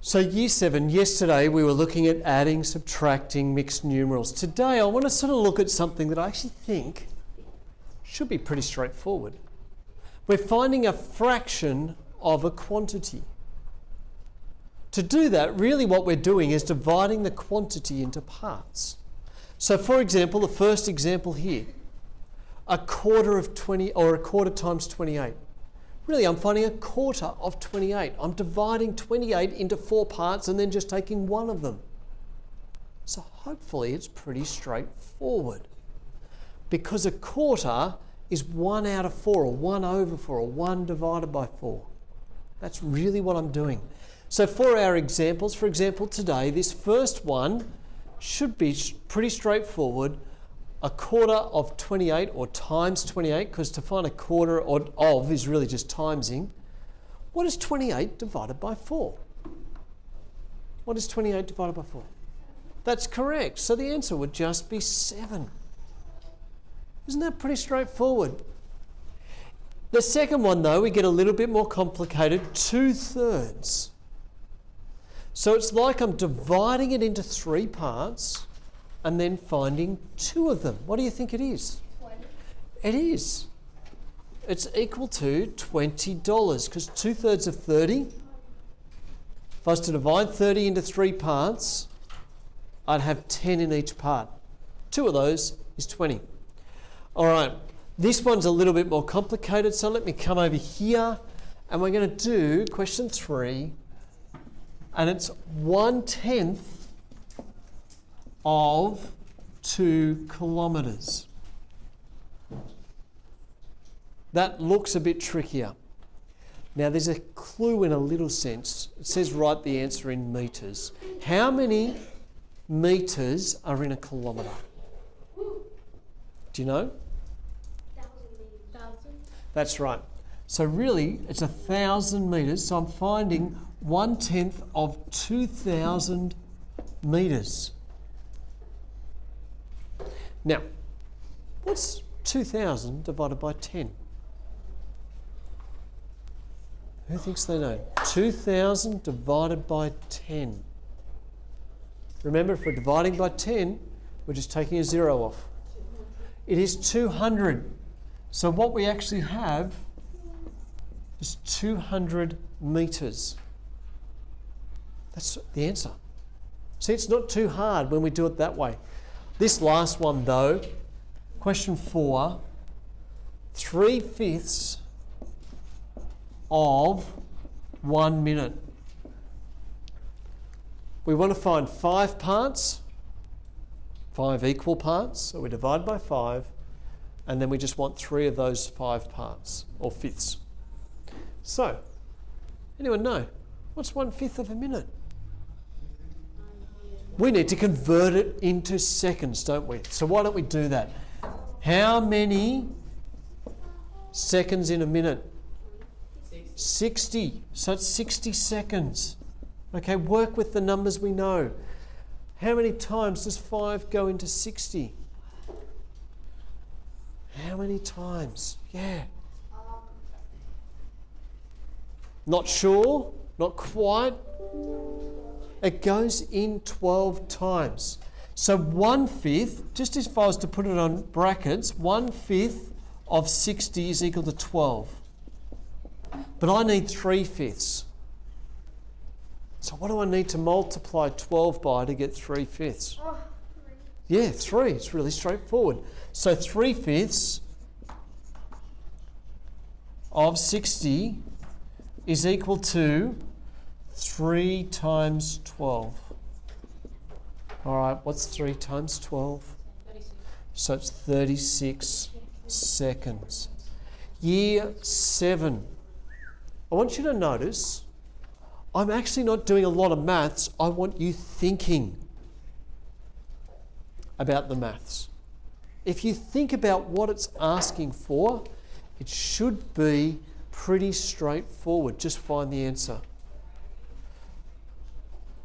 So year 7, yesterday we were looking at adding, subtracting, mixed numerals. Today I want to sort of look at something that I actually think should be pretty straightforward. We're finding a fraction of a quantity. To do that, really what we're doing is dividing the quantity into parts. So for example, the first example here, a quarter of 20, or a quarter times 28. Really, I'm finding a quarter of 28. I'm dividing 28 into 4 parts and then just taking one of them. So hopefully it's pretty straightforward. Because a quarter is 1 out of 4, or 1 over 4, or 1 divided by 4. That's really what I'm doing. So for our examples, for example today, this first one should be pretty straightforward. A quarter of 28, or times 28, because to find a quarter of is really just timesing. What is 28 divided by 4? What is 28 divided by 4? That's correct. So the answer would just be 7. Isn't that pretty straightforward? The second one, though, we get a little bit more complicated, 2/3. So it's like I'm dividing it into 3 parts and then finding 2 of them. What do you think it is? 20. It is. It's equal to $20, because 2/3 of 30, if I was to divide 30 into 3 parts, I'd have 10 in each part. 2 of those is 20. All right, this one's a little bit more complicated, so let me come over here, and we're going to do question 3, and it's 1/10 of 2 kilometres. That looks a bit trickier. Now there's a clue in a little sense. It says write the answer in metres. How many metres are in a kilometre? Do you know? 1,000. That's right. So really it's 1,000 metres. So I'm finding 1/10 of 2,000 metres. Now, what's 2,000 divided by 10? Who thinks they know? 2,000 divided by 10. Remember, if we're dividing by 10, we're just taking a 0 off. It is 200. So what we actually have is 200 metres. That's the answer. See, it's not too hard when we do it that way. This last one though, question 4, 3/5 of 1 minute. We want to find 5 parts, 5 equal parts, so we divide by 5, and then we just want 3 of those 5 parts, or fifths. So, anyone know, what's 1/5 of a minute? We need to convert it into seconds, don't we? So why don't we do that? How many seconds in a minute? 60. So it's 60 seconds. Okay, work with the numbers we know. How many times does 5 go into 60? How many times? Yeah. Not sure? Not quite? It goes in 12 times. So 1/5, just if I was to put it on brackets, 1/5 of 60 is equal to 12. But I need 3/5. So what do I need to multiply 12 by to get 3/5? Yeah, 3. It's really straightforward. So 3/5 of 60 is equal to 3 times 12. All right, what's 3 times 12? 36. So it's 36 seconds. Year 7. I want you to notice, I'm actually not doing a lot of maths. I want you thinking about the maths. If you think about what it's asking for, it should be pretty straightforward. Just find the answer.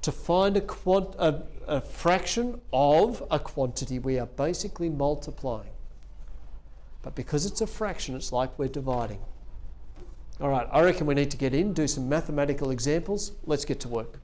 To find a fraction of a quantity, we are basically multiplying. But because it's a fraction, it's like we're dividing. All right, I reckon we need to get in, do some mathematical examples. Let's get to work.